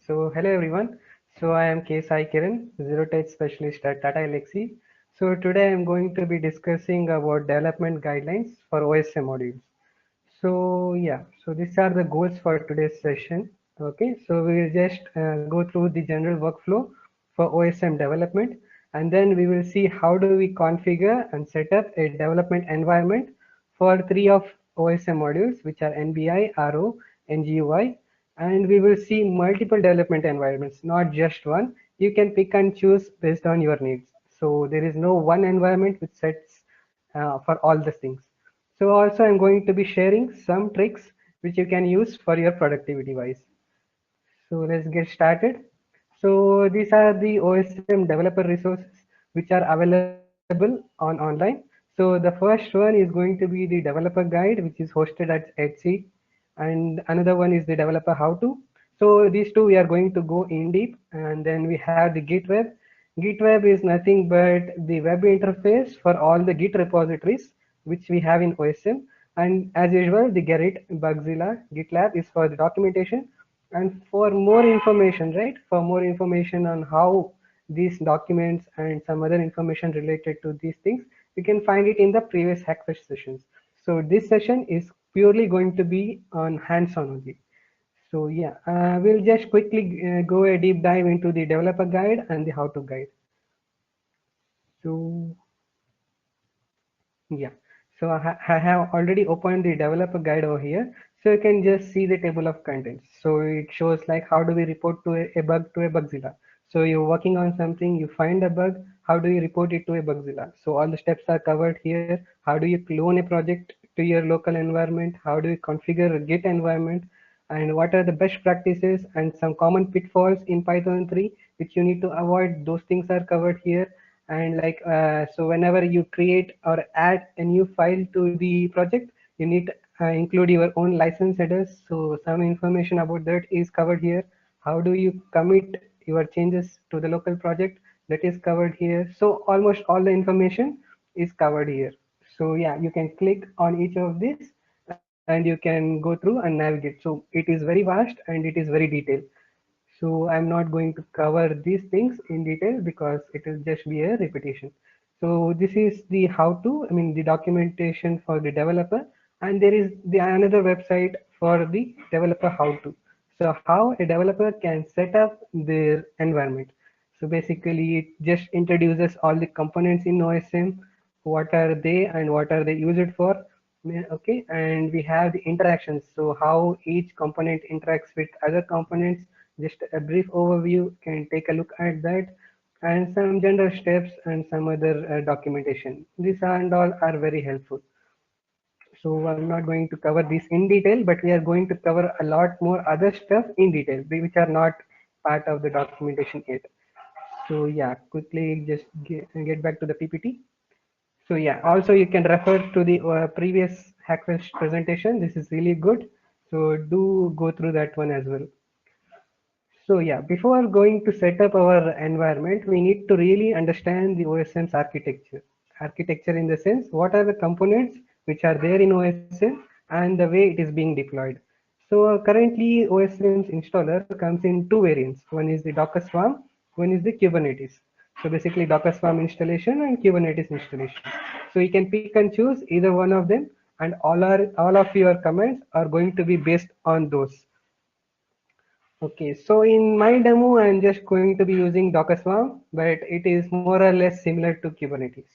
Hello everyone. I am Kiran, Zero Touch Specialist at Tata Elxsi. Today I am going to be discussing about development guidelines for OSM modules. These are the goals for today's session. Okay, so we will just go through the general workflow for OSM development, and then we will see how do we configure and set up a development environment for three of OSM modules, which are NBI, RO, and GUI. And we will see multiple development environments, not just one. You can pick and choose based on your needs. So there is no one environment which sets for all the things. So also I'm going to be sharing some tricks which you can use for your productivity wise. So let's get started. So these are the OSM developer resources which are available on online. So the first one is going to be the developer guide, which is hosted at Elxsi, and another one is the developer how to. So these two we are going to go in deep, and then we have the Git web. Git web is nothing but the web interface for all the Git repositories which we have in OSM. And as usual, the Gerrit, Bugzilla, GitLab is for the documentation. And for more information, right? For more information on how these documents and some other information related to these things, you can find it in the previous Hackfest sessions. So this session is purely going to be on hands-on only. We'll just quickly go a deep dive into the developer guide and the how-to guide. So yeah, I have already opened the developer guide over here. So you can just see the table of contents. So it shows like how do we report to a bug to a Bugzilla. So you're working on something, you find a bug, how do you report it to a Bugzilla? So all the steps are covered here. How do you clone a project to your local environment? How do you configure a Git environment? And what are the best practices and some common pitfalls in Python 3 which you need to avoid? Those things are covered here. And so whenever you create or add a new file to the project, you need to include your own license headers. So some information about that is covered here. How do you commit your changes to the local project? That is covered here. So almost all the information is covered here. So yeah, you can click on each of these and you can go through and navigate. So it is very vast and it is very detailed. So I'm not going to cover these things in detail because it will just be a repetition. So this is the how to, I mean the documentation for the developer, and there is the another website for the developer how to. So how a developer can set up their environment. So basically it just introduces all the components in OSM, what are they and what are they used for. Okay, and we have the interactions. So how each component interacts with other components, just a brief overview, can take a look at that, and some general steps and some other documentation. These and all are very helpful. So I'm not going to cover this in detail, but we are going to cover a lot more other stuff in detail, which are not part of the documentation yet. So yeah, quickly just get back to the PPT. So yeah, also you can refer to the previous Hackfest presentation. This is really good. So do go through that one as well. So yeah, before going to set up our environment, we need to really understand the OSM's architecture. Architecture in the sense, what are the components which are there in OSM and the way it is being deployed. So currently OSM's installer comes in two variants. One is the Docker Swarm, one is the Kubernetes. So basically Docker Swarm installation and Kubernetes installation. So you can pick and choose either one of them, and all of your commands are going to be based on those. Okay, so in my demo, I'm just going to be using Docker Swarm, but it is more or less similar to Kubernetes.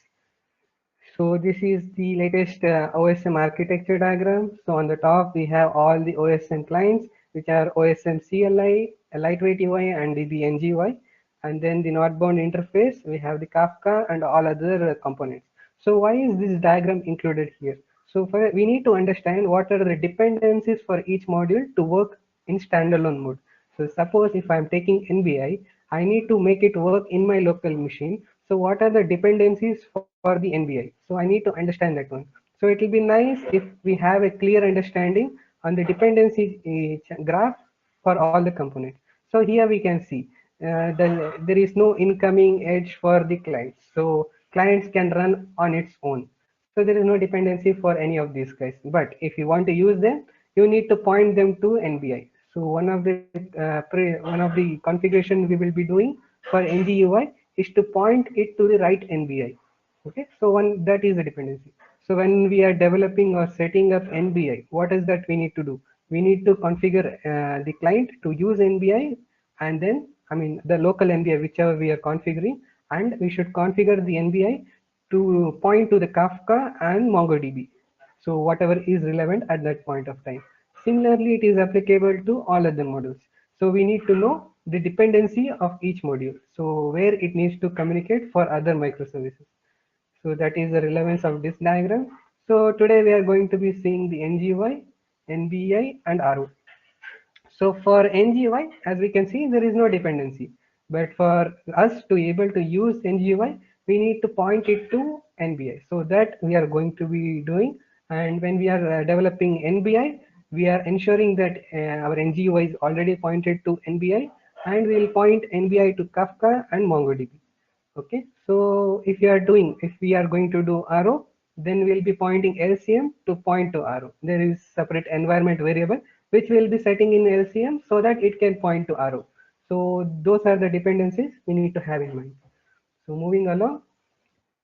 So this is the latest OSM architecture diagram. So on the top, we have all the OSM clients, which are OSM CLI, a lightweight UI, and the NGUI. And then the northbound interface, we have the Kafka and all other components. So why is this diagram included here? So we need to understand what are the dependencies for each module to work in standalone mode. So suppose if I'm taking NBI, I need to make it work in my local machine. So what are the dependencies for the NBI? So I need to understand that one. So it will be nice if we have a clear understanding on the dependency graph for all the components. So here we can see there is no incoming edge for the clients. So clients can run on its own. So there is no dependency for any of these guys. But if you want to use them, you need to point them to NBI. So one of the configuration we will be doing for NGUI is to point it to the right NBI. Okay, so one that is a dependency. So when we are developing or setting up NBI, what is that we need to do? We need to configure the client to use NBI, and then I mean the local NBI whichever we are configuring, and we should configure the NBI to point to the Kafka and MongoDB. So whatever is relevant at that point of time. Similarly, it is applicable to all other modules. So we need to know the dependency of each module. So where it needs to communicate for other microservices. So that is the relevance of this diagram. So today we are going to be seeing the NGY, NBI and RO. So for NGY, as we can see, there is no dependency. But for us to able to use NGY, we need to point it to NBI. So that we are going to be doing. And when we are developing NBI, we are ensuring that our NGY is already pointed to NBI, and we will point NBI to Kafka and MongoDB. Okay, so if we are going to do arrow, then we'll be pointing LCM to point to arrow. There is separate environment variable which we'll be setting in LCM so that it can point to arrow. So those are the dependencies we need to have in mind. So moving along.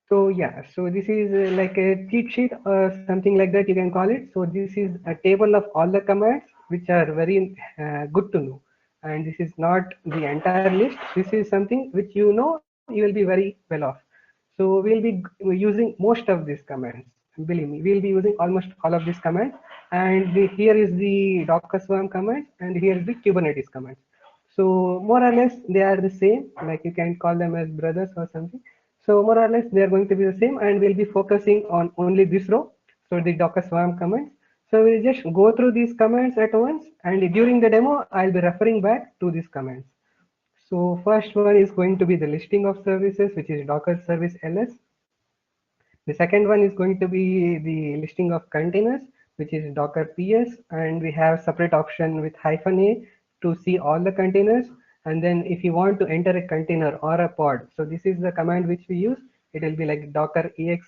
So yeah, so this is like a cheat sheet or something like that you can call it. So this is a table of all the commands which are very good to know. And this is not the entire list. This is something which you know you will be very well off. So we'll be using most of these commands. Believe me, we'll be using almost all of these commands. And here is the Docker Swarm commands, and here is the Kubernetes commands. So more or less they are the same. Like you can call them as brothers or something. So more or less they are going to be the same, and we'll be focusing on only this row. So the Docker Swarm commands. So we'll just go through these commands at once, and during the demo, I'll be referring back to these commands. So first one is going to be the listing of services, which is Docker service ls. The second one is going to be the listing of containers, which is Docker PS, and we have separate option with -a to see all the containers. And then if you want to enter a container or a pod, so this is the command which we use. It will be like Docker exec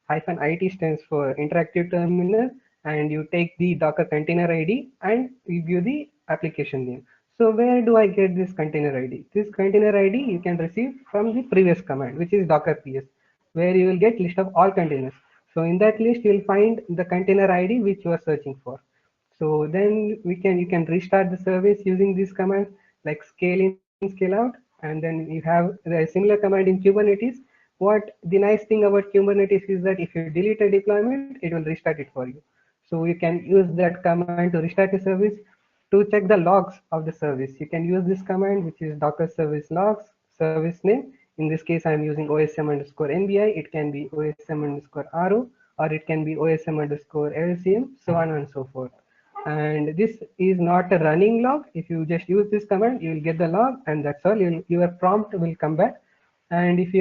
-it stands for interactive terminal, and you take the Docker container ID and you give the application name. So where do I get this container ID? This container ID you can receive from the previous command, which is Docker PS, where you will get list of all containers. So in that list, you will find the container ID which you are searching for. So then you can restart the service using these commands like scale in, scale out, and then you have the similar command in Kubernetes. What the nice thing about Kubernetes is that if you delete a deployment, it will restart it for you. So you can use that command to restart a service. To check the logs of the service, you can use this command, which is Docker service logs, service name. In this case, I'm using OSM underscore NBI. It can be OSM underscore RO, or it can be OSM underscore LCM, so on and so forth. And this is not a running log. If you just use this command, you will get the log, and that's all. Your prompt will come back. And if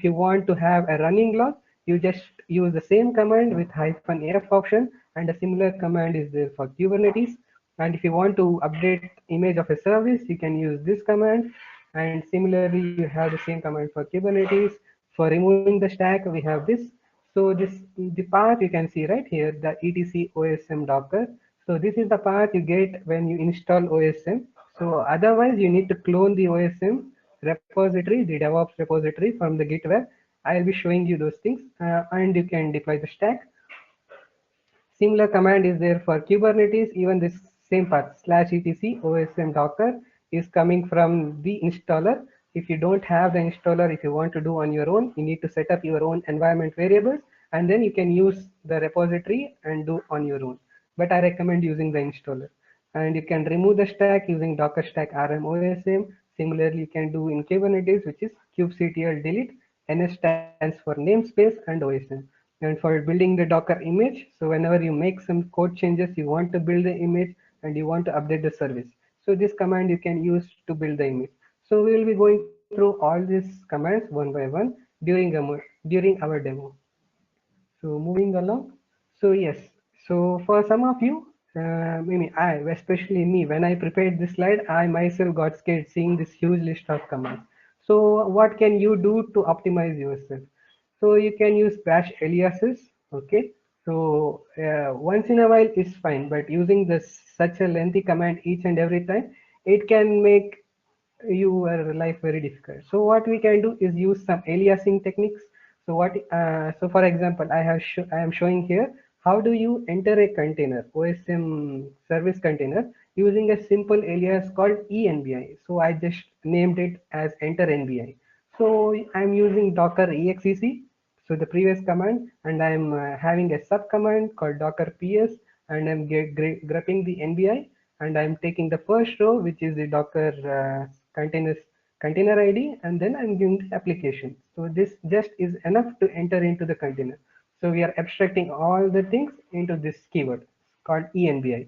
you want to have a running log, you just use the same command with -f option, and a similar command is there for Kubernetes. And if you want to update image of a service, you can use this command. And similarly, you have the same command for Kubernetes. For removing the stack, we have this. So the path you can see right here, the etc OSM Docker. So this is the path you get when you install OSM. So otherwise, you need to clone the OSM repository, the DevOps repository from the GitWeb. I'll be showing you those things, and you can deploy the stack. Similar command is there for Kubernetes. Even this same path /etc OSM Docker is coming from the installer. If you don't have the installer, if you want to do on your own, you need to set up your own environment variables, and then you can use the repository and do on your own. But I recommend using the installer. And you can remove the stack using Docker stack rm OSM. Similarly, you can do in Kubernetes, which is kubectl delete. NS stands for namespace and OSM. And for building the Docker image, so whenever you make some code changes, you want to build the image and you want to update the service. So this command you can use to build the image. So we will be going through all these commands one by one during our demo. So moving along. So yes, so for some of you, maybe especially me, when I prepared this slide, I myself got scared seeing this huge list of commands. So what can you do to optimize yourself? So you can use bash aliases. Okay. So once in a while is fine, but using this such a lengthy command each and every time, it can make your life very difficult. So what we can do is use some aliasing techniques. So so for example, I am showing here how do you enter a container, OSM service container, using a simple alias called enbi. So I just named it as enter nbi. So I'm using docker exec, so the previous command, and I'm having a sub command called docker ps, and I'm grabbing the nbi, and I'm taking the first row, which is the docker containers container id, and then I'm giving the application. So this just is enough to enter into the container. So we are abstracting all the things into this keyword called enbi.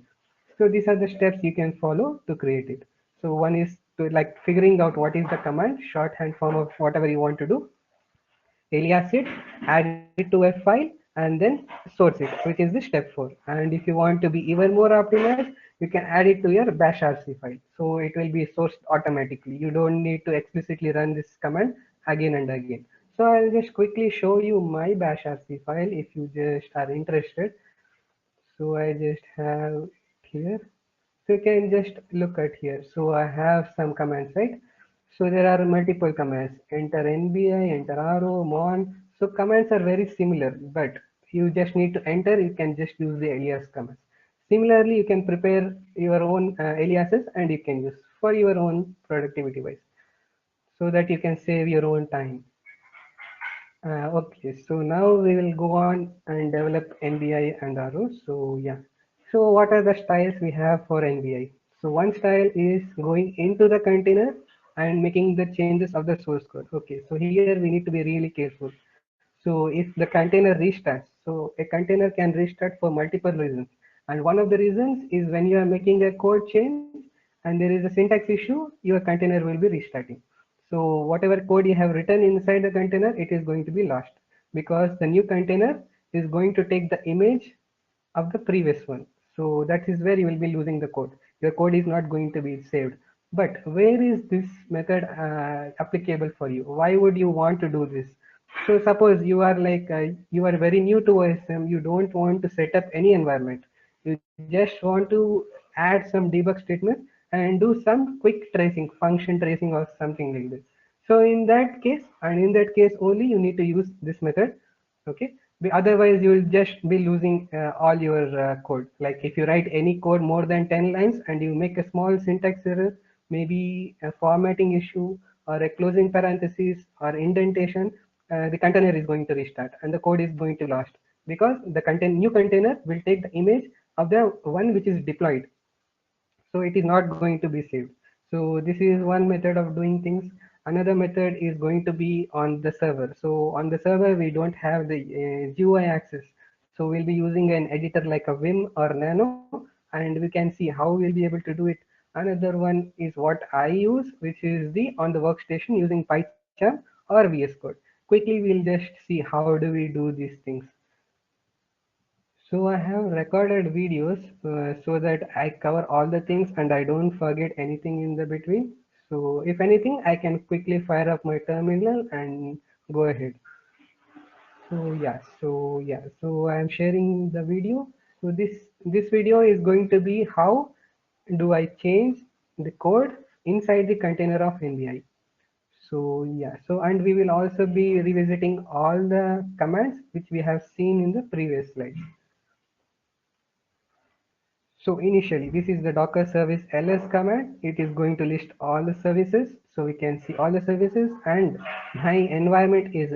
So these are the steps you can follow to create it. So one is to like figuring out what is the command, shorthand form of whatever you want to do, alias it, add it to a file, and then source it, which is the step 4. And if you want to be even more optimized, you can add it to your bash rc file. So it will be sourced automatically. You don't need to explicitly run this command again and again. So I'll just quickly show you my bash rc file if you just are interested. So I just have it here. So you can just look at here. So I have some commands, right? So there are multiple commands. Enter NBI, enter RO, MON. So commands are very similar, but you just need to enter. You can just use the alias commands. Similarly, you can prepare your own aliases and you can use for your own productivity wise, so that you can save your own time. Okay, so now we will go on and develop NBI and RO. So yeah, so what are the styles we have for NBI? So one style is going into the container and making the changes of the source code. Okay, so here we need to be really careful. So if the container restarts, so a container can restart for multiple reasons. And one of the reasons is when you are making a code change and there is a syntax issue, your container will be restarting. So whatever code you have written inside the container, it is going to be lost because the new container is going to take the image of the previous one. So that is where you will be losing the code. Your code is not going to be saved. But where is this method applicable for you? Why would you want to do this? So suppose you are you are very new to OSM, you don't want to set up any environment. You just want to add some debug statements and do some quick tracing, function tracing or something like this. So in that case, and in that case only, you need to use this method. Okay, otherwise you will just be losing all your code. Like if you write any code more than 10 lines and you make a small syntax error, maybe a formatting issue or a closing parenthesis or indentation, the container is going to restart and the code is going to lost because the new container will take the image of the one which is deployed, so it is not going to be saved. So this is one method of doing things. Another method is going to be on the server. So on the server we don't have the GUI access, so we'll be using an editor like a Vim or Nano, and we can see how we'll be able to do it. Another one is what I use, which is the on the workstation using PyCharm or VS Code. Quickly we'll just see how do we do these things. So I have recorded videos so that I cover all the things and I don't forget anything in the between. So if anything, I can quickly fire up my terminal and go ahead. So I am sharing the video. So this video is going to be how do I change the code inside the container of NBI. So and we will also be revisiting all the commands which we have seen in the previous slides. So initially, this is the Docker service ls command. It is going to list all the services. So we can see all the services, and my environment is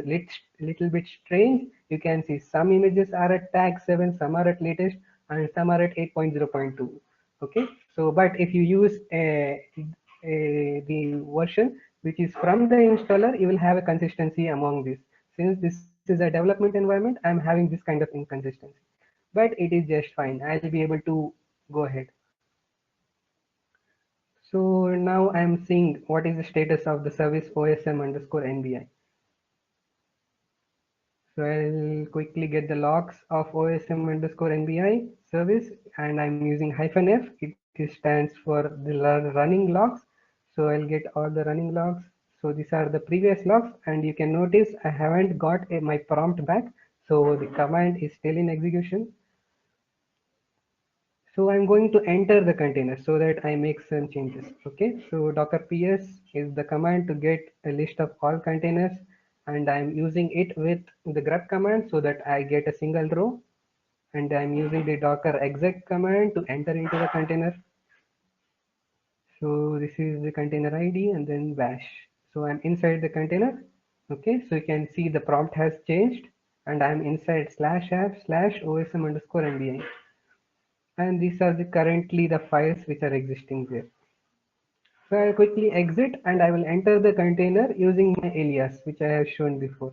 little bit strange. You can see some images are at tag 7, some are at latest, and some are at 8.0.2. Okay. So, but if you use the version which is from the installer, you will have a consistency among this. Since this is a development environment, I'm having this kind of inconsistency, but it is just fine. I'll be able to go ahead. So now I'm seeing what is the status of the service OSM underscore NBI. So I'll quickly get the logs of OSM underscore NBI service, and I'm using hyphen F. It stands for the running logs. So I'll get all the running logs. So these are the previous logs, and you can notice I haven't got my prompt back. So the command is still in execution. So I'm going to enter the container so that I make some changes. Okay, so docker ps is the command to get a list of all containers, and I'm using it with the grep command so that I get a single row, and I'm using the docker exec command to enter into the container. So this is the container ID and then bash. So I'm inside the container. Okay, so you can see the prompt has changed, and I'm inside /app/osm underscore MBI. And these are the currently the files which are existing there. So I'll quickly exit and I will enter the container using my alias which I have shown before.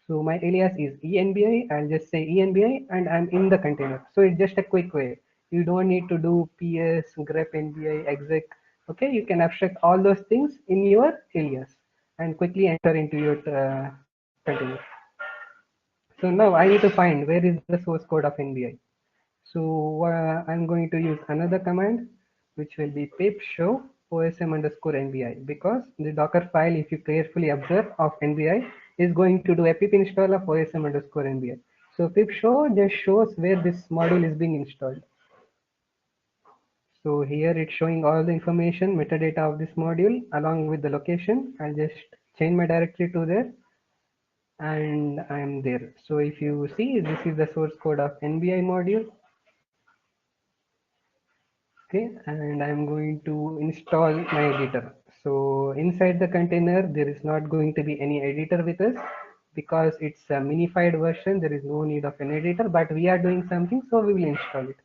So my alias is enbi. I'll just say enbi and I'm in the container. So it's just a quick way. You don't need to do ps grep nbi exec. Okay, you can abstract all those things in your alias and quickly enter into your container. So now I need to find where is the source code of nbi. So I'm going to use another command which will be pip show osm underscore nbi, because the docker file, if you carefully observe, of nbi is going to do a pip install of osm underscore nbi. So pip show just shows where this module is being installed. So here it's showing all the information metadata of this module along with the location. I'll just change my directory to there and I'm there. So if you see, this is the source code of nbi module. Okay, and I'm going to install my editor. So inside the container there is not going to be any editor with us because it's a minified version. There is no need of an editor, but we are doing something, so we will install it.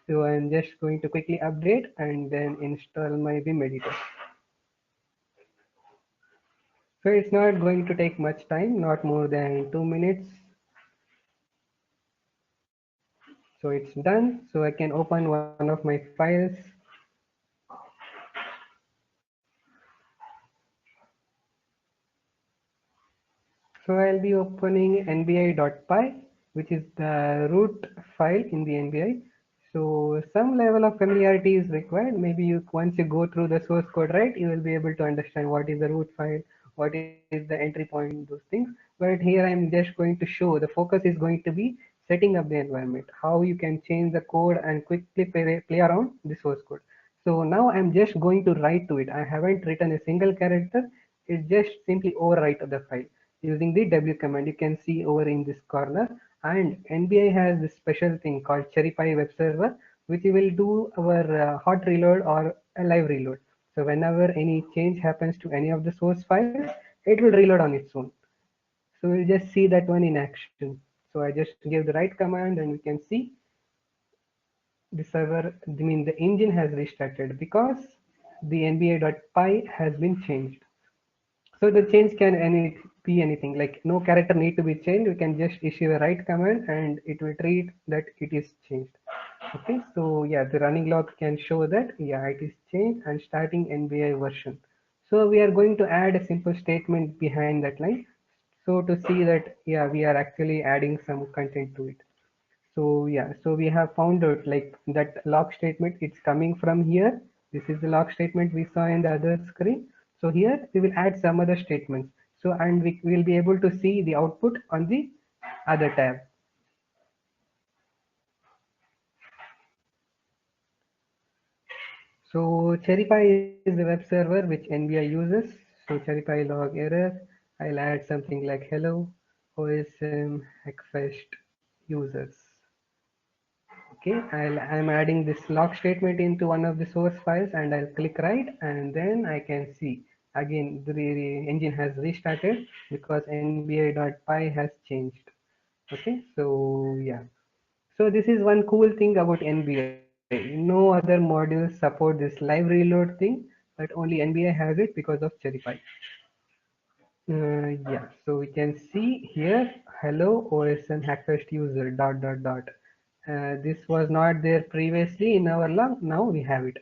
So I'm just going to quickly update and then install my vim editor. So it's not going to take much time, not more than 2 minutes. So it's done. So I can open one of my files. So I'll be opening nbi.py, which is the root file in the nbi. So some level of familiarity is required. Maybe you once you go through the source code, right, you will be able to understand what is the root file, what is the entry point, those things. But here I'm just going to show the focus is going to be setting up the environment, how you can change the code and quickly play around the source code. So now I'm just going to write to it. I haven't written a single character. It just simply overwrite the file using the w command. You can see over in this corner, and nbi has this special thing called cherrypie web server, which will do our hot reload or a live reload. So whenever any change happens to any of the source files, it will reload on its own. So we'll just see that one in action. So I just give the right command and we can see the server, I mean the engine has restarted because the nba.py has been changed. So the change can be anything, like no character need to be changed. We can just issue a write command and it will treat that it is changed. Okay, so yeah, the running log can show that yeah, it is changed and starting NBI version. So we are going to add a simple statement behind that line. So to see that yeah, we are actually adding some content to it. So yeah, so we have found out like that log statement, it's coming from here. This is the log statement we saw in the other screen. So here we will add some other statements. So and we will be able to see the output on the other tab. So cherrypie is the web server which NBI uses. So cherrypie log error. I'll add something like hello OSM Hackfest users. Okay, I'm adding this log statement into one of the source files and I'll click write and then I can see again the engine has restarted because nbi.py has changed. Okay, so yeah. So this is one cool thing about NBI. No other modules support this live reload thing, but only NBI has it because of cherrypie. Yeah, so we can see here, hello OSM Hackfest user dot dot dot. This was not there previously in our log. Now we have it.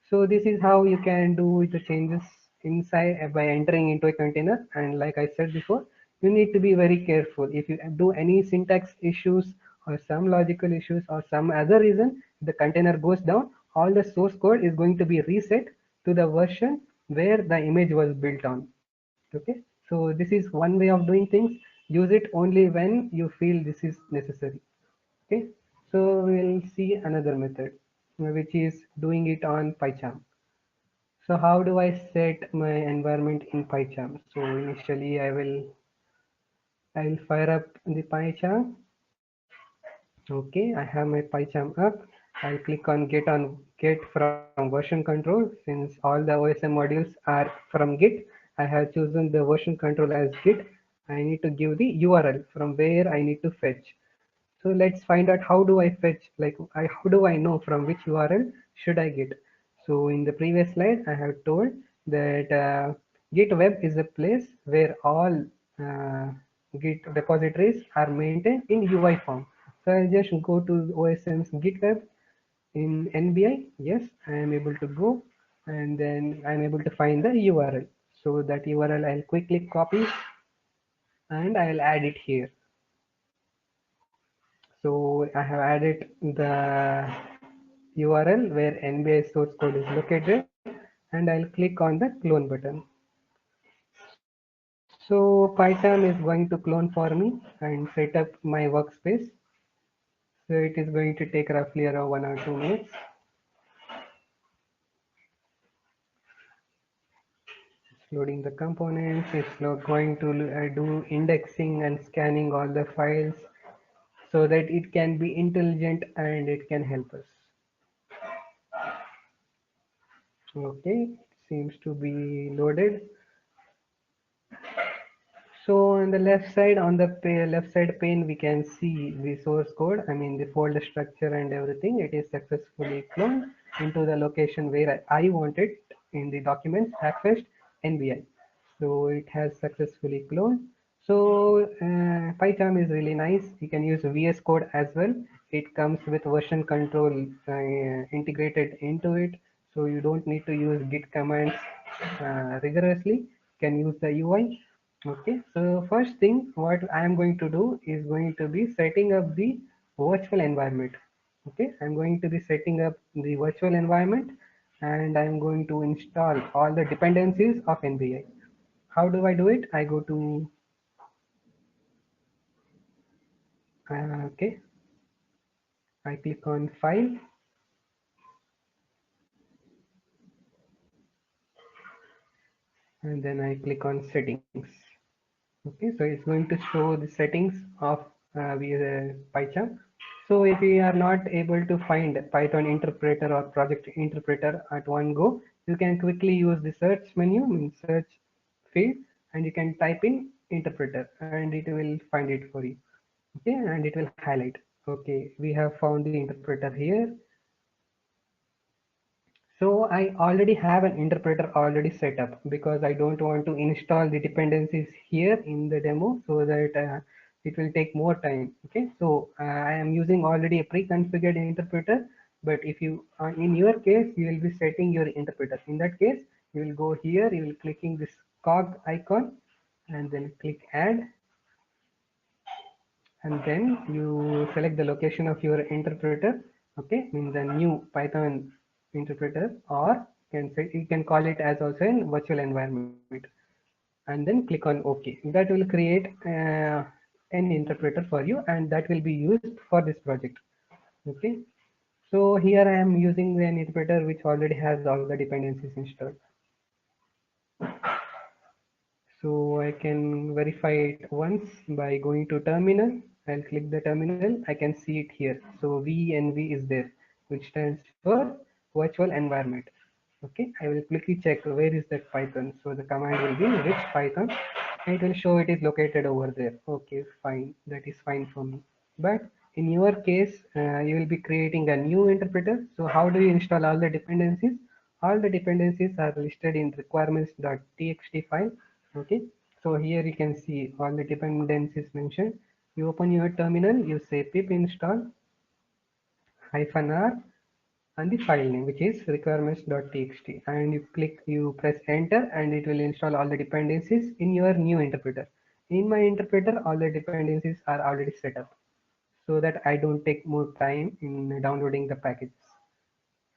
So this is how you can do the changes inside by entering into a container. And like I said before, you need to be very careful. If you do any syntax issues or some logical issues or some other reason, the container goes down, all the source code is going to be reset to the version where the image was built on. Okay, so this is one way of doing things. Use it only when you feel this is necessary. Okay, so we'll see another method, which is doing it on PyCharm. So how do I set my environment in PyCharm? So initially I will fire up the PyCharm. Okay, I have my PyCharm up. I'll click on get from version control. Since all the OSM modules are from Git, I have chosen the version control as Git. I need to give the URL from where I need to fetch. So let's find out how do I fetch, like how do I know from which URL should I get. So in the previous slide, I have told that Git web is a place where all uh, Git repositories are maintained in UI form. So I'll just go to OSM's Git web in NBI. Yes, I am able to go, and then I'm able to find the URL. So that URL I'll quickly copy and I'll add it here. So I have added the URL where NBA source code is located, and I'll click on the clone button. So Python is going to clone for me and set up my workspace. So it is going to take roughly around 1 or 2 minutes. It's loading the components. It's going to do indexing and scanning all the files so that it can be intelligent and it can help us. Okay, seems to be loaded. So on the left side, on the left side pane, we can see the source code. I mean the folder structure and everything. It is successfully cloned into the location where I want it in the documents Hackfest NBI. So it has successfully cloned. So PyCharm is really nice. You can use VS Code as well. It comes with version control integrated into it. So you don't need to use Git commands rigorously. You can use the UI. Okay, so first thing what I am going to do is going to be setting up the virtual environment. Okay, I'm going to be setting up the virtual environment and I'm going to install all the dependencies of NBI. How do I do it? I go to okay, I click on file and then I click on settings. Okay, so it's going to show the settings of PyCharm. So if you are not able to find Python interpreter or project interpreter at one go, you can quickly use the search menu in search field and you can type in interpreter and it will find it for you. Okay, and it will highlight. Okay, we have found the interpreter here. So I already have an interpreter already set up because I don't want to install the dependencies here in the demo so that it will take more time. Okay, so I am using already a pre-configured interpreter. But if you, in your case, you will be setting your interpreter. In that case, you will go here, you will clicking this cog icon and then click add and then you select the location of your interpreter. Okay, means a new Python interpreter, or you can call it as also in virtual environment and then click on OK. That will create an interpreter for you and that will be used for this project. Okay, so here I am using an interpreter which already has all the dependencies installed. So I can verify it once by going to terminal. I'll click the terminal. I can see it here. So VNV is there, which stands for virtual environment. Okay, I will quickly check where is that Python. So the command will be which Python. It will show it is located over there. Okay, fine. That is fine for me. But in your case, you will be creating a new interpreter. So how do you install all the dependencies? All the dependencies are listed in requirements.txt file. Okay, so here you can see all the dependencies mentioned. You open your terminal, you say pip install -r and the file name which is requirements.txt and you press enter and it will install all the dependencies in your new interpreter. In my interpreter all the dependencies are already set up so that I don't take more time in downloading the packages.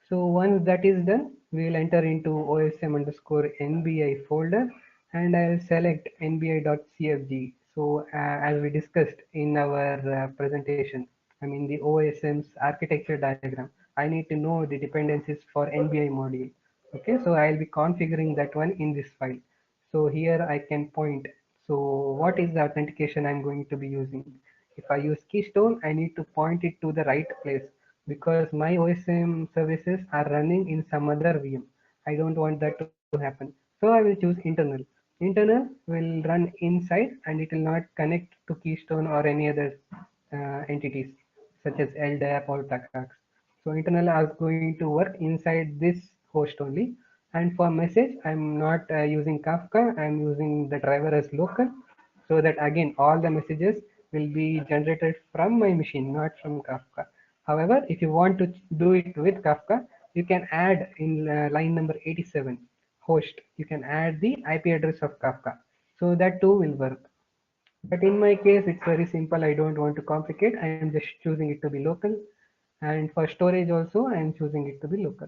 So once that is done, we will enter into OSM underscore NBI folder and I will select NBI.cfg. So as we discussed in our presentation, I mean the OSM's architecture diagram, I need to know the dependencies for NBI module. Okay, so I'll be configuring that one in this file. So here I can point. So what is the authentication I'm going to be using? If I use Keystone, I need to point it to the right place because my OSM services are running in some other VM. I don't want that to happen. So I will choose internal. Internal will run inside and it will not connect to Keystone or any other entities such as LDAP or TACAX. So internal is going to work inside this host only. And for message, I'm not using Kafka. I'm using the driver as local, so that again all the messages will be generated from my machine, not from Kafka. However, if you want to do it with Kafka, you can add in line number 87 host. You can add the IP address of Kafka, so that too will work. But in my case, it's very simple. I don't want to complicate. I am just choosing it to be local. And for storage also, I am choosing it to be local.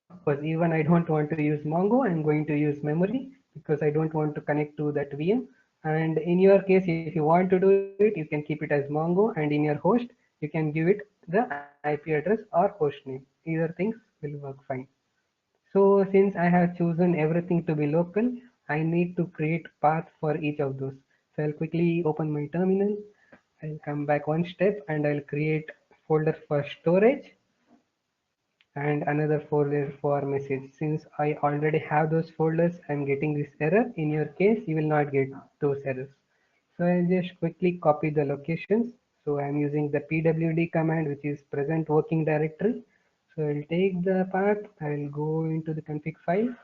Of course, even I don't want to use Mongo, I'm going to use memory because I don't want to connect to that VM. And in your case, if you want to do it, you can keep it as Mongo, and in your host, you can give it the IP address or host name. Either things will work fine. So since I have chosen everything to be local, I need to create path for each of those. So I'll quickly open my terminal. I'll come back one step and I'll create folder for storage and another folder for message. Since I already have those folders, I'm getting this error. In your case, you will not get those errors. So I'll just quickly copy the locations. So I'm using the pwd command, which is present working directory. So I'll take the path, I'll go into the config file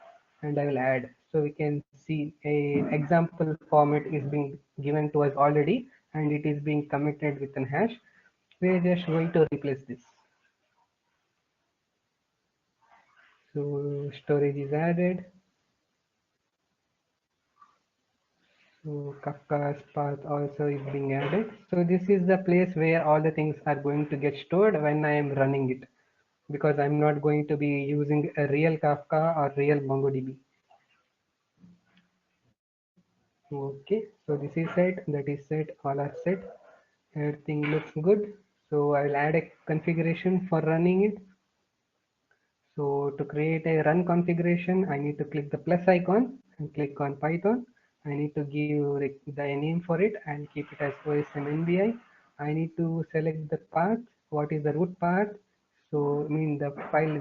and I will add. So we can see a example format is being given to us already and it is being committed with an hash. We're just going to replace this. So storage is added. So Kafka's path also is being added. So this is the place where all the things are going to get stored when I am running it, because I'm not going to be using a real Kafka or real MongoDB. Okay, so this is set, that is set, all are set. Everything looks good. So I will add a configuration for running it. So to create a run configuration, I need to click the plus icon and click on Python. I need to give the name for it and keep it as OSM NBI. I need to select the path. What is the root path? So I mean the file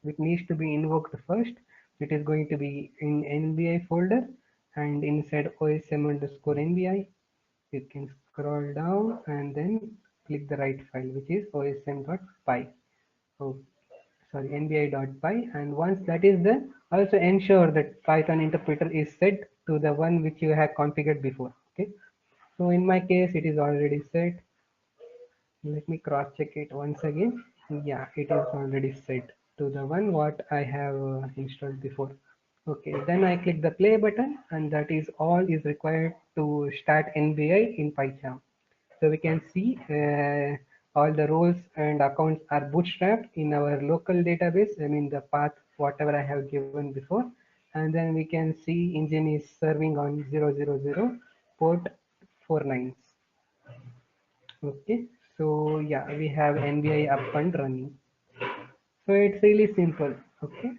which needs to be invoked first. It is going to be in NBI folder and inside OSM underscore NBI. You can scroll down and then click the right file, which is osm.py. So sorry, nbi.py, and once that is done, also ensure that Python interpreter is set to the one which you have configured before. Okay, so in my case it is already set. Let me cross check it once again. Yeah, it is already set to the one what I have installed before. Okay, then I click the play button and that is all is required to start NBI in PyCharm. So we can see all the roles and accounts are bootstrapped in our local database. I mean the path whatever I have given before, and then we can see engine is serving on 000 port 49. Okay, so yeah, we have NBI up and running. So it's really simple. Okay,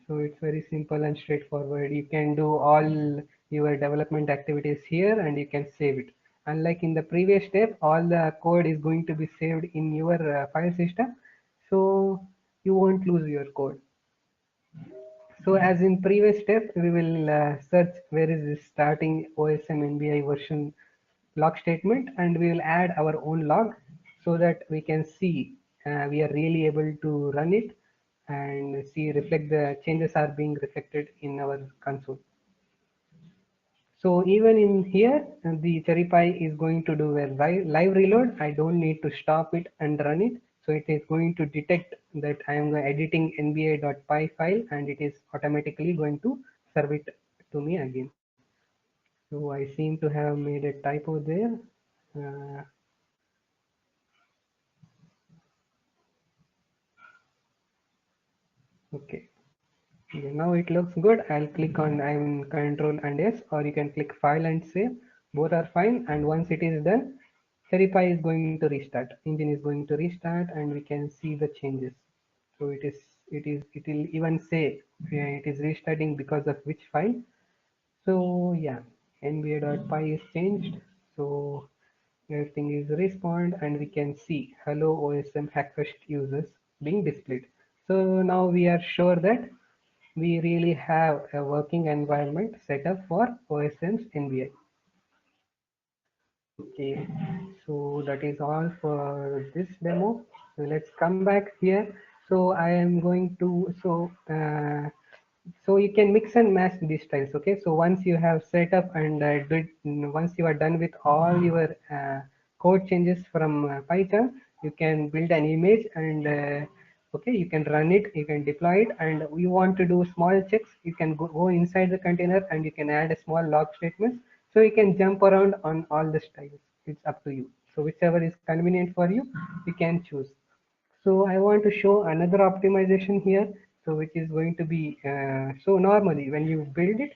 so it's very simple and straightforward. You can do all your development activities here and you can save it. Unlike in the previous step, all the code is going to be saved in your file system, so you won't lose your code. So as in previous step, we will search where is this starting OSM NBI version log statement, and we will add our own log so that we can see we are really able to run it and see reflect the changes are being reflected in our console. So even in here, the CherryPy is going to do a live reload. I don't need to stop it and run it. So it is going to detect that I am editing nbi.py file and it is automatically going to serve it to me again. So I seem to have made a typo there. Uh, okay. Okay, now it looks good. I'll click on I'm control and S, or you can click file and save. Both are fine, and once it is done, Verify is going to restart. Engine is going to restart, and we can see the changes. So it will even say it is restarting because of which file. So yeah, nba.py is changed. So everything is respawned, and we can see hello OSM Hackfest users being displayed. So now we are sure that we really have a working environment set up for OSM's NBI. Okay, so that is all for this demo. So let's come back here. So I am going to so you can mix and match these styles. Okay, so once you have set up and once you are done with all your code changes from Python, you can build an image and okay, you can run it, you can deploy it, and you want to do small checks, you can go inside the container and you can add a small log statements, so you can jump around on all the styles. It's up to you. So whichever is convenient for you, you can choose. So I want to show another optimization here. So which is going to be, so normally when you build it,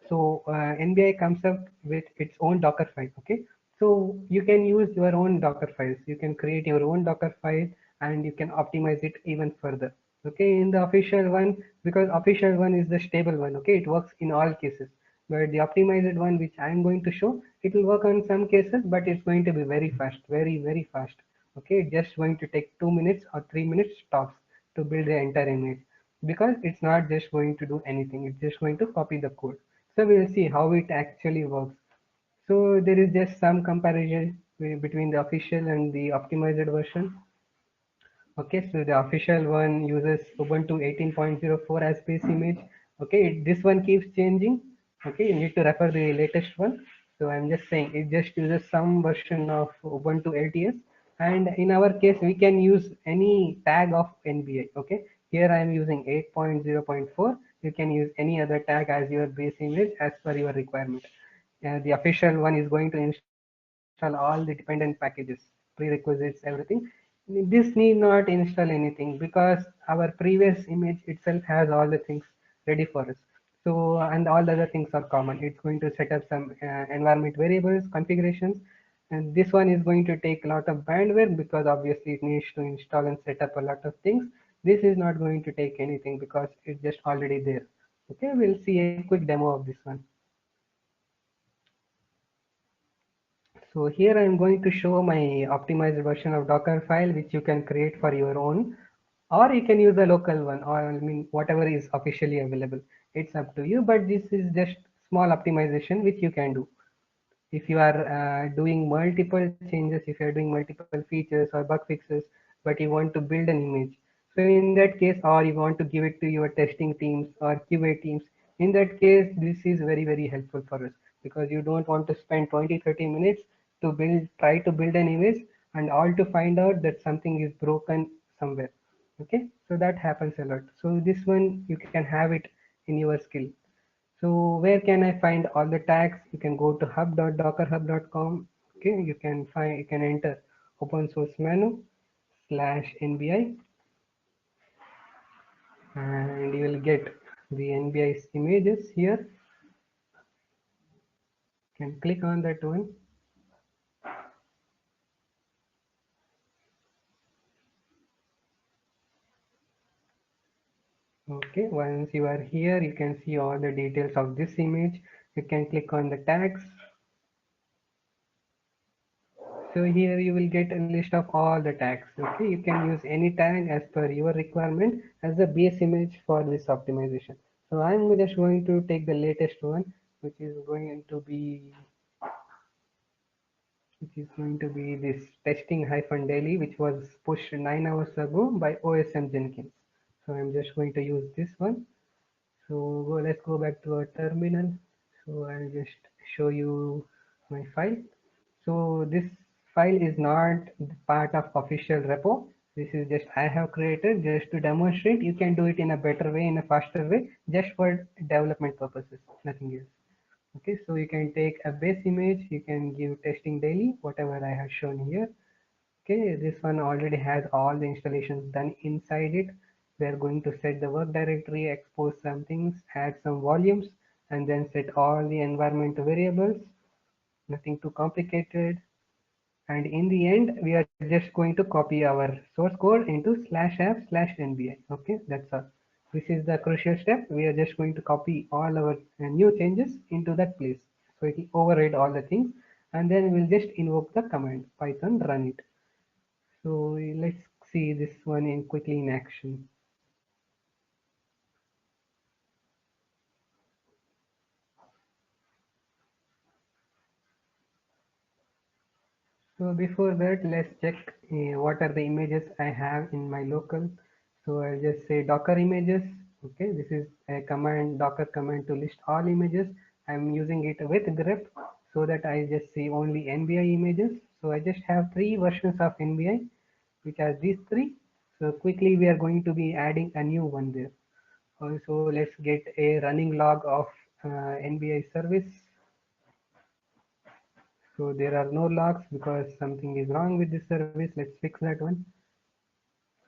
so NBI comes up with its own Docker file. Okay. So you can use your own Docker files. You can create your own Docker file and you can optimize it even further. Okay. In the official one, because official one is the stable one. Okay. It works in all cases. But the optimized one, which I'm going to show, it will work on some cases, but it's going to be very fast, very fast. Okay, it's just going to take 2 minutes or 3 minutes tops to build the entire image, because it's not just going to do anything, it's just going to copy the code. So we'll see how it actually works. So there is just some comparison between the official and the optimized version. Okay, so the official one uses Ubuntu 18.04 as base image. Okay, this one keeps changing. Okay, you need to refer the latest one. So I'm just saying it just uses some version of Ubuntu LTS. And in our case, we can use any tag of NBI. Okay, here I am using 8.0.4. You can use any other tag as your base image as per your requirement. The official one is going to install all the dependent packages, prerequisites, everything. This need not install anything because our previous image itself has all the things ready for us. So, and all the other things are common. It's going to set up some environment variables, configurations, and this one is going to take a lot of bandwidth because obviously it needs to install and set up a lot of things. This is not going to take anything because it's just already there. Okay, we'll see a quick demo of this one. So here I am going to show my optimized version of Docker file, which you can create for your own, or you can use the local one, or I mean whatever is officially available. It's up to you, but this is just small optimization which you can do. If you are doing multiple changes, if you are doing multiple features or bug fixes, but you want to build an image, so in that case, or you want to give it to your testing teams or QA teams, in that case this is very helpful for us, because you don't want to spend 20-30 minutes to try to build an image, and all to find out that something is broken somewhere. Okay, so that happens a lot. So this one you can have it in your skill. So where can I find all the tags? You can go to hub.dockerhub.com. Okay, you can enter open source MANO /NBI, and you will get the NBI's images here. You can click on that one. Okay, once you are here, you can see all the details of this image. You can click on the tags. So here you will get a list of all the tags. Okay, you can use any tag as per your requirement as the base image for this optimization. So I'm just going to take the latest one, which is going to be this testing hyphen daily, which was pushed 9 hours ago by OSM Jenkins. So I'm just going to use this one. So let's go back to our terminal. So I'll just show you my file. So this file is not part of official repo. This is just I have created just to demonstrate. You can do it in a better way, in a faster way, just for development purposes, nothing else. Okay, so you can take a base image, you can give testing daily, whatever I have shown here. Okay, this one already has all the installations done inside it. We are going to set the work directory, expose some things, add some volumes, and then set all the environment variables. nothing too complicated. And in the end, we are just going to copy our source code into /app/nbi. Okay, that's all. This is the crucial step. We are just going to copy all our new changes into that place. So it will override all the things, and then we'll just invoke the command Python run it. So let's see this one in quickly in action. So before that, let's check what are the images I have in my local. So I'll just say Docker images. Okay, this is a command, Docker command to list all images. I'm using it with grep so that I just see only NBI images. So I just have three versions of NBI, which are these three. So quickly we are going to be adding a new one there. Also, let's get a running log of NBI service. So there are no logs because something is wrong with this service. Let's fix that one.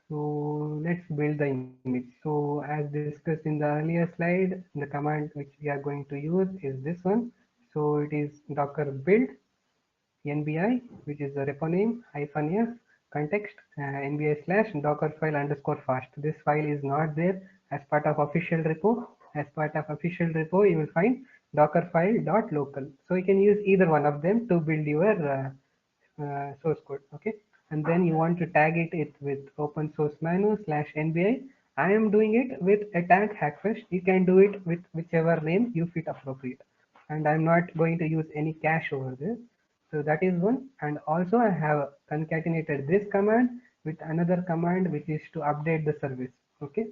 So let's build the image. So as discussed in the earlier slide, the command which we are going to use is this one. So it is docker build NBI, which is the repo name hyphen f context NBI slash dockerfile underscore fast. This file is not there as part of official repo. As part of official repo, you will find dockerfile.local. So you can use either one of them to build your source code. Okay, and then you want to tag it with open source MANO /nbi. I am doing it with a tag Hackfest. You can do it with whichever name you fit appropriate. And I'm not going to use any cache over there. So that is one. And also I have concatenated this command with another command which is to update the service. Okay.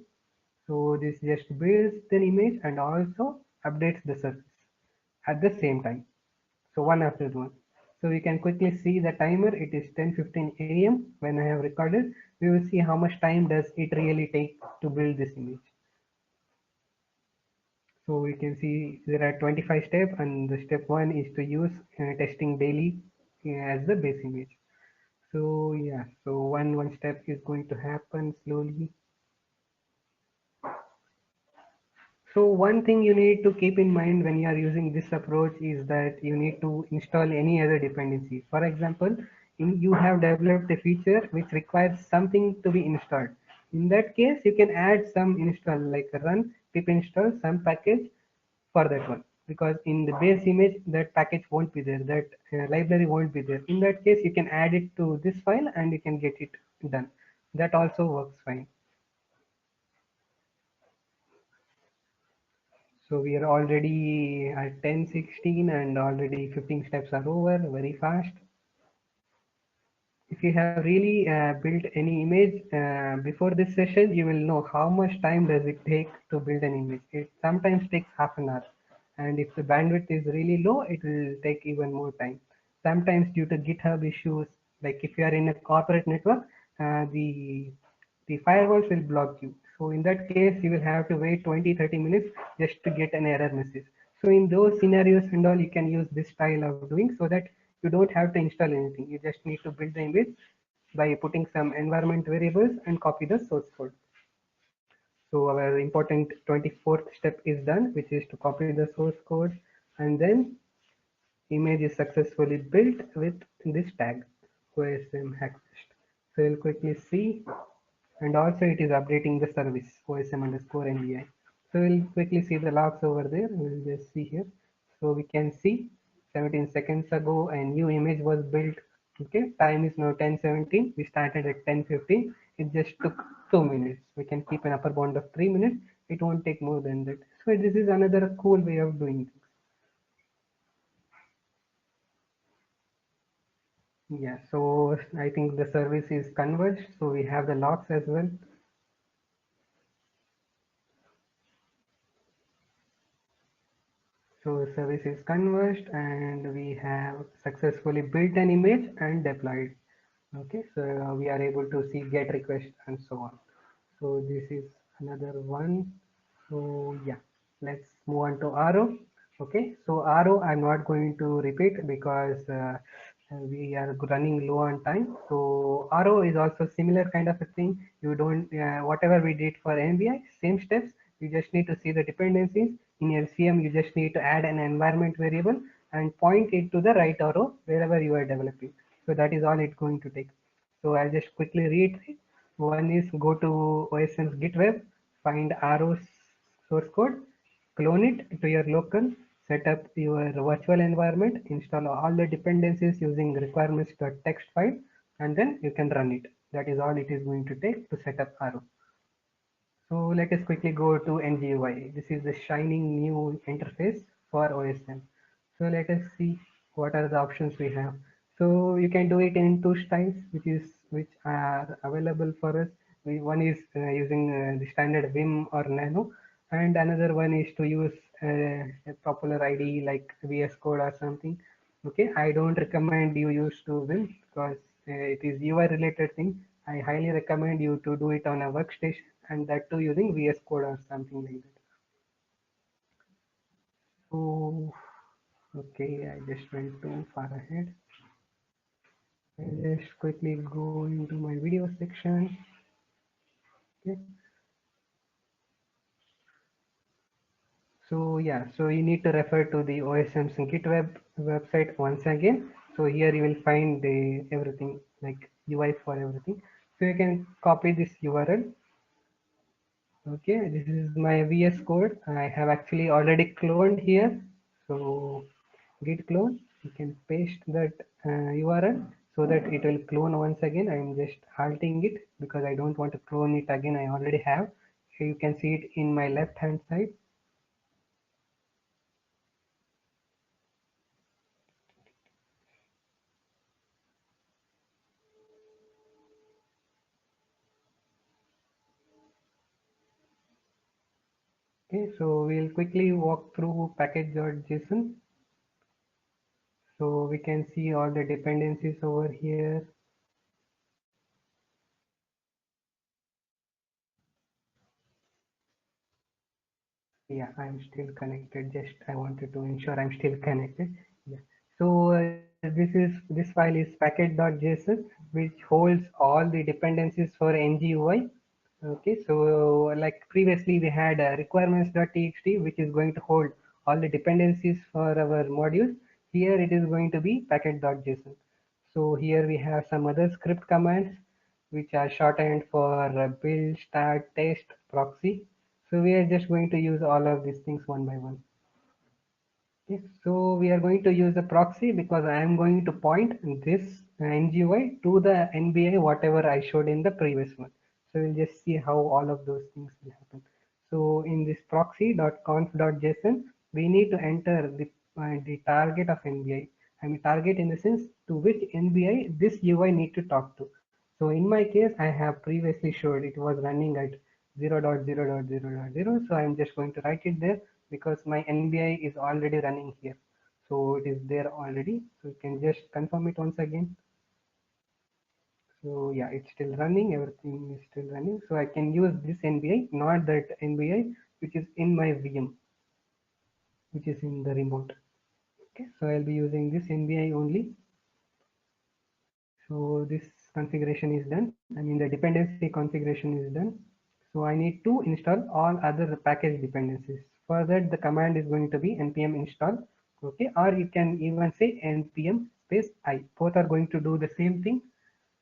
So this just builds the image and also updates the service at the same time. So one after one. So we can quickly see the timer. It is 10:15 a.m. when I have recorded. We will see how much time does it really take to build this image. So we can see there are 25 steps, and the step one is to use testing daily as the base image. So yeah, so one step is going to happen slowly. So one thing you need to keep in mind when you are using this approach is that you need to install any other dependency. For example, you have developed a feature which requires something to be installed. In that case, you can add some install like run pip install some package for that one, because in the base image that package won't be there, that library won't be there. In that case, you can add it to this file and you can get it done. That also works fine. So we are already at 10:16 and already 15 steps are over very fast. If you have really built any image before this session, you will know how much time does it take to build an image. It sometimes takes half an hour. And if the bandwidth is really low, it will take even more time. Sometimes due to GitHub issues, like if you are in a corporate network, the firewalls will block you. So in that case, you will have to wait 20-30 minutes just to get an error message. So in those scenarios and all, you can use this style of doing so that you don't have to install anything. You just need to build the image by putting some environment variables and copy the source code. So our important 24th step is done, which is to copy the source code, and then image is successfully built with this tag OSM Hackfest. So we'll quickly see, and also it is updating the service OSM underscore NBI. So we'll quickly see the logs over there. We'll just see here. So we can see 17 seconds ago a new image was built. Okay, time is now 10:17. We started at 10:15. It just took 2 minutes. We can keep an upper bound of 3 minutes. It won't take more than that. So this is another cool way of doing things. Yeah, so I think the service is converged. So we have the logs as well. So service is converged and we have successfully built an image and deployed. Okay, so we are able to see get request and so on. So this is another one. So yeah, let's move on to RO. Okay, so RO I'm not going to repeat because we are running low on time. So RO is also similar kind of a thing. You don't whatever we did for NBI, same steps. You just need to see the dependencies. In LCM, you just need to add an environment variable and point it to the right arrow wherever you are developing. So that is all it's going to take. So I'll just quickly reiterate. One is go to OSM's Git web, find arrows source code, clone it to your local, set up your virtual environment, install all the dependencies using requirements.txt file, and then you can run it. That is all it is going to take to set up Arrow. So let us quickly go to NGUI. This is the shining new interface for OSM. So let us see what are the options we have. So you can do it in two styles, which are available for us. One is using the standard Vim or Nano, and another one is to use a popular IDE like VS Code or something. Okay, I don't recommend you use to Vim because it is UI related thing. I highly recommend you to do it on a workstation and that too using VS Code or something like that. So, okay, I just went too far ahead. I'll just quickly go into my video section. Okay. So yeah, so you need to refer to the OSM's Git website once again. So here you will find the everything like UI for everything. So you can copy this URL. Okay, this is my VS Code. I have actually already cloned here. So git clone, you can paste that URL so that it will clone once again. I'm just halting it because I don't want to clone it again. I already have. So you can see it in my left hand side. Okay, so we'll quickly walk through package.json. So we can see all the dependencies over here. Yeah, I'm still connected. Just I wanted to ensure I'm still connected. Yeah. So this file is packet.json, which holds all the dependencies for ngui. Okay, so like previously we had requirements.txt, which is going to hold all the dependencies for our modules. Here it is going to be packet.json. So here we have some other script commands which are shorthand for build, start, test, proxy. So we are just going to use all of these things one by one. Yes, so we are going to use a proxy because I am going to point this NGY to the NBI whatever I showed in the previous one. So we'll just see how all of those things will happen. So in this proxy.conf.json, we need to enter the target of NBI. I mean target in the sense to which NBI this UI need to talk to. So in my case, I have previously showed it was running at 0.0.0.0. So I'm just going to write it there because my NBI is already running here. So it is there already. So you can just confirm it once again. So yeah, it's still running. Everything is still running. So I can use this NBI, not that NBI, which is in my VM, which is in the remote. Okay, so I'll be using this NBI only. So this configuration is done. I mean the dependency configuration is done. So I need to install all other package dependencies. For that the command is going to be npm install. Okay, or you can even say npm space I. Both are going to do the same thing.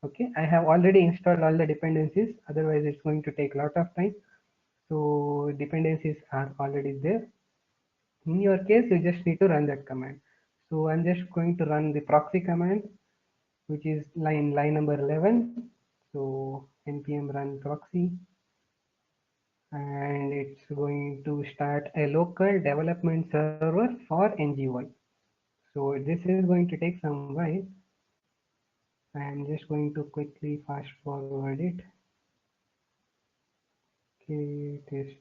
Okay, I have already installed all the dependencies. Otherwise it's going to take a lot of time. So dependencies are already there. In your case, you just need to run that command. So I'm just going to run the proxy command which is line number 11. So npm run proxy and it's going to start a local development server for ngui. So this is going to take some while. I'm just going to quickly fast forward it. Okay, it is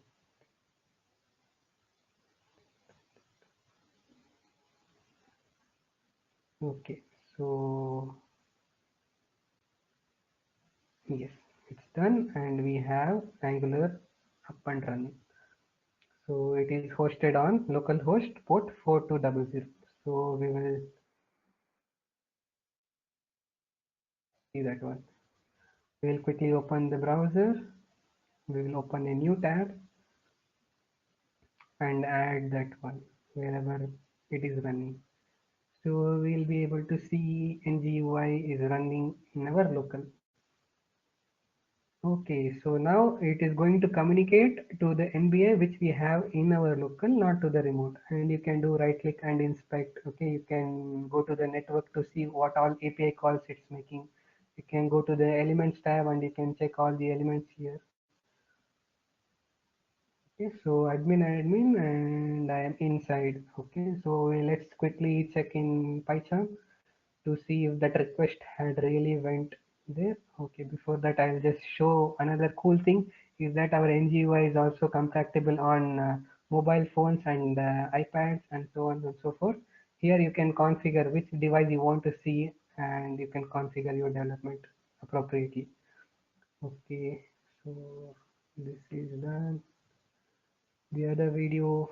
okay. So yes, it's done and we have Angular up and running. So it is hosted on localhost port 4200. So we will see that one. We'll quickly open the browser. We will open a new tab and add that one wherever it is running. So we'll be able to see NGUI is running in our local. Okay, so now it is going to communicate to the NBA which we have in our local, not to the remote. And you can do right click and inspect. Okay, you can go to the network to see what all API calls it's making. You can go to the elements tab and you can check all the elements here. Okay, so admin and I am inside. Okay, so let's quickly check in PyCharm to see if that request had really went there. Okay, before that I'll just show another cool thing is that our NGUI is also compatible on mobile phones and iPads and so on and so forth. Here you can configure which device you want to see and you can configure your development appropriately. Okay, so this is done. The other video.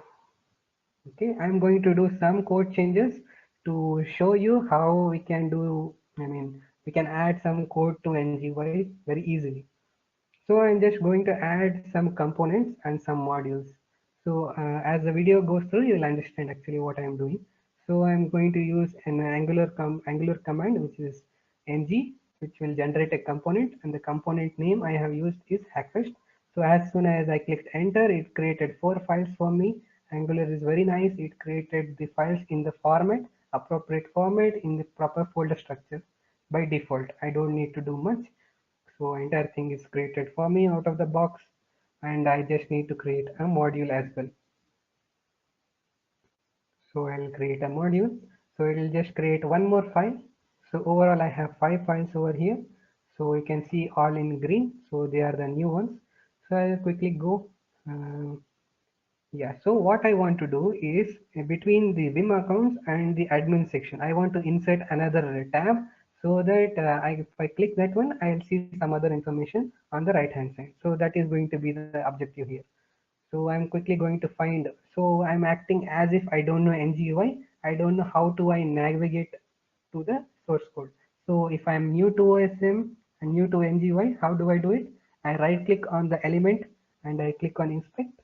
Okay, I'm going to do some code changes to show you how we can do, we can add some code to NGY very easily. So I'm just going to add some components and some modules. So as the video goes through, you'll understand actually what I'm doing. So I'm going to use an Angular command, which is ng, which will generate a component, and the component name I have used is Hackfest. So as soon as I clicked enter, it created 4 files for me. Angular is very nice. It created the files in the format, appropriate format, in the proper folder structure by default. I don't need to do much. So entire thing is created for me out of the box, and I just need to create a module as well. So I'll create a module. So it will just create one more file. So overall I have 5 files over here. So you can see all in green. So they are the new ones. So I'll quickly go. Um, yeah, so what I want to do is between the Vim accounts and the admin section, I want to insert another tab so that if I click that one, I'll see some other information on the right hand side. So that is going to be the objective here. So I'm quickly going to find, so I'm acting as if I don't know NGUI. I don't know how to I navigate to the source code. So if I'm new to OSM and new to NGUI, how do I do it? I right click on the element and I click on inspect,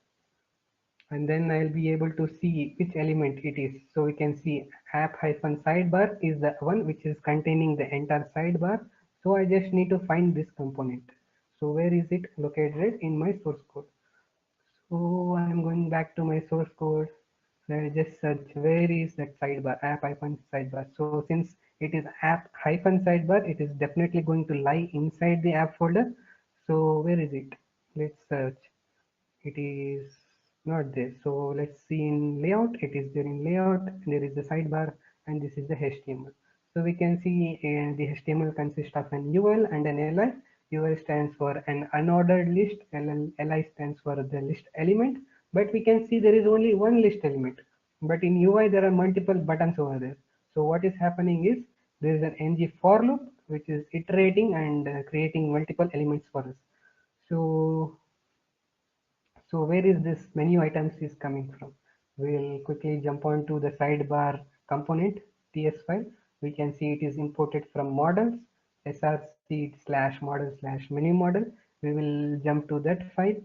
and then I'll be able to see which element it is. So we can see app-sidebar is the one which is containing the entire sidebar. So I just need to find this component. So where is it located in my source code? So I'm going back to my source code. So I just search where is that sidebar, app-sidebar. So since it is app-sidebar, it is definitely going to lie inside the app folder. So where is it? Let's search. It is not there. So let's see in layout. It is there in layout. There is the sidebar, and this is the HTML. So we can see the HTML consists of an UL and an LI. UL stands for an unordered list. LI stands for the list element. But we can see there is only one list element. But in UI there are multiple buttons over there. So what is happening is there is an ng for loop which is iterating and creating multiple elements for us. So where is this menu items is coming from? We'll quickly jump on to the sidebar component TS file. We can see it is imported from models src slash model slash menu model. We will jump to that file.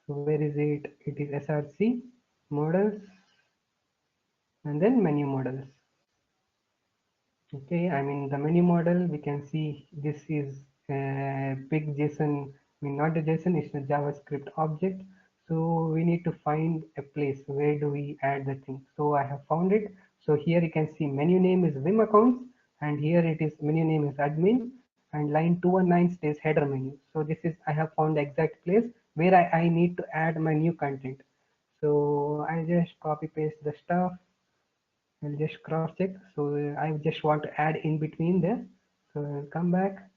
So where is it? It is src models and then menu models. Okay, I mean the menu model, we can see this is a big JSON, not a JSON, it's a JavaScript object. So we need to find a place where do we add the thing. So I have found it. So here you can see menu name is Vim accounts, and here it is menu name is admin, and line 219 stays header menu. So this is, I have found the exact place where I need to add my new content. So I just copy paste the stuff. I'll just cross check. So I just want to add in between there. So I'll come back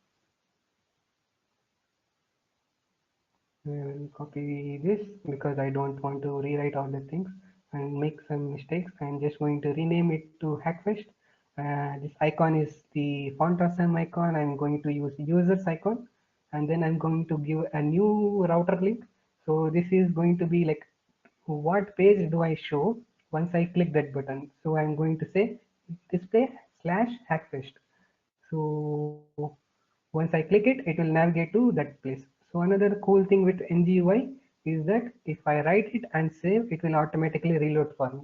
and copy this because I don't want to rewrite all the things and make some mistakes. I'm just going to rename it to Hackfest. This icon is the font awesome icon. I'm going to use users icon, and then I'm going to give a new router link. So this is going to be like, what page do I show once I click that button? So I'm going to say display slash Hackfest. So once I click it, it will navigate to that place. So another cool thing with NGUI is that if I write it and save, it will automatically reload for me.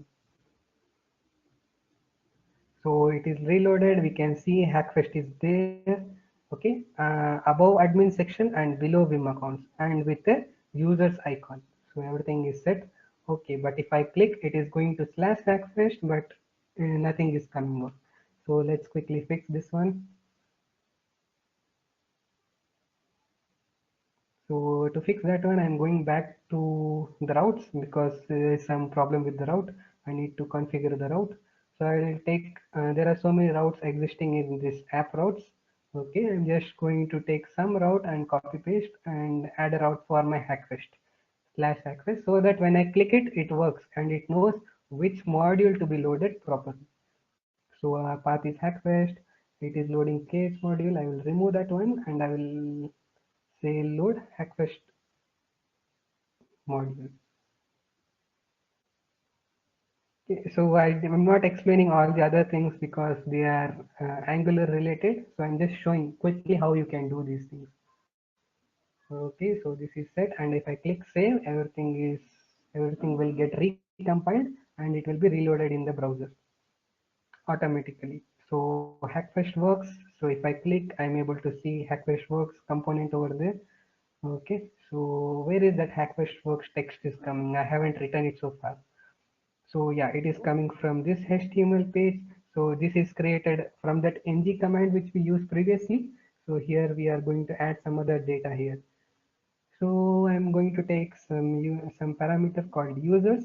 So it is reloaded. We can see Hackfest is there. Okay, above admin section and below Vim accounts and with the users icon. So everything is set. Okay, but if I click, it is going to slash Hackfest, but nothing is coming up. So let's quickly fix this one. So to fix that one, I'm going back to the routes because there is some problem with the route. I need to configure the route. So I will take, there are so many routes existing in this app routes. Okay, I'm just going to take some route and copy paste and add a route for my Hackfest slash Hackfest so that when I click it, it works and it knows which module to be loaded properly. So path is Hackfest. It is loading case module. I will remove that one and I will say load Hackfest module. Okay, so I'm not explaining all the other things because they are Angular related. So I'm just showing quickly how you can do these things. Okay, so this is set, and if I click save, everything will get recompiled and it will be reloaded in the browser automatically. So Hackfest works. So if I click, I'm able to see Hackfest works component over there. Okay, so where is that Hackfest works text is coming? I haven't written it so far. So yeah, it is coming from this HTML page. So this is created from that ng command which we used previously. So here we are going to add some other data here. So I'm going to take some parameter called users.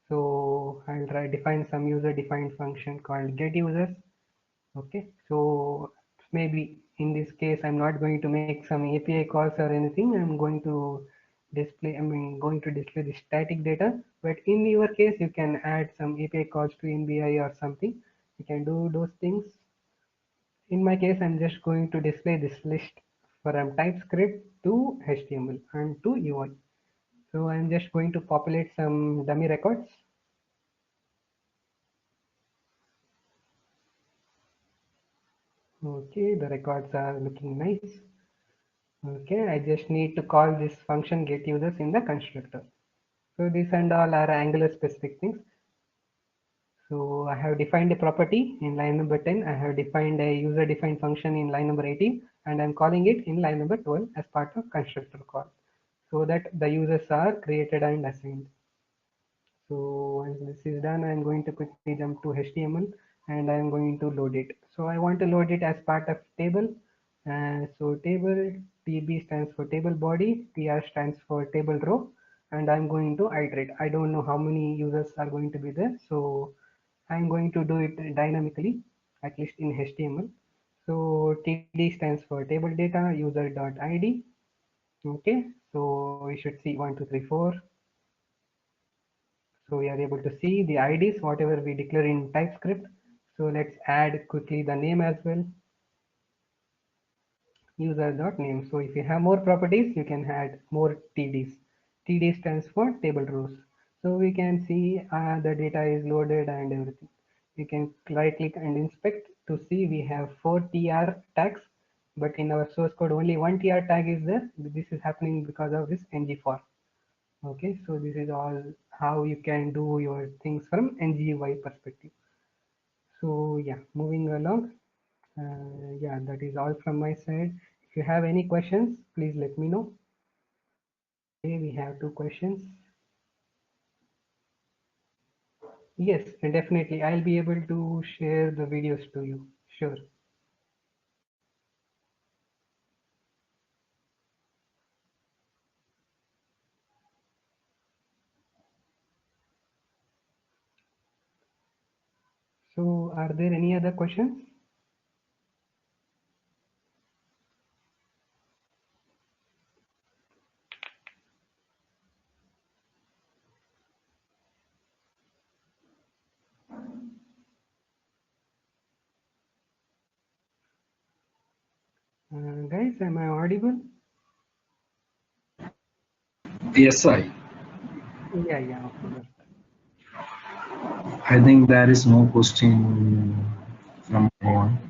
So I'll define some user defined function called get users. Okay, so maybe in this case I'm not going to make some API calls or anything. I'm going to going to display the static data. But in your case, you can add some API calls to NBI or something. You can do those things. In my case, I'm just going to display this list from TypeScript to HTML and to UI. So I'm just going to populate some dummy records. Okay, the records are looking nice. Okay, I just need to call this function get users in the constructor. So these and all are Angular specific things. So I have defined a property in line number 10. I have defined a user defined function in line number 18, and I'm calling it in line number 12 as part of constructor call so that the users are created and assigned. So once this is done, I'm going to quickly jump to HTML and I'm going to load it. So I want to load it as part of table. So table TB stands for table body, TR stands for table row, and I'm going to iterate. I don't know how many users are going to be there. So I'm going to do it dynamically, at least in HTML. So TD stands for table data user.id. Okay, so we should see 1, 2, 3, 4. So we are able to see the IDs, whatever we declare in TypeScript. So let's add quickly the name as well, user.name. So if you have more properties, you can add more TDs. TD stands for table rows. So we can see the data is loaded and everything. You can right click and inspect to see we have 4 TR tags, but in our source code only one TR tag is there. This is happening because of this ng for. Okay, so this is all how you can do your things from NGUI perspective. So yeah, moving along. Yeah, that is all from my side. If you have any questions, please let me know. Okay, we have two questions. Yes, definitely. I'll be able to share the videos to you. Sure. So are there any other questions? Guys, am I audible? Yes, Yeah, okay, good. I think there is no question from one.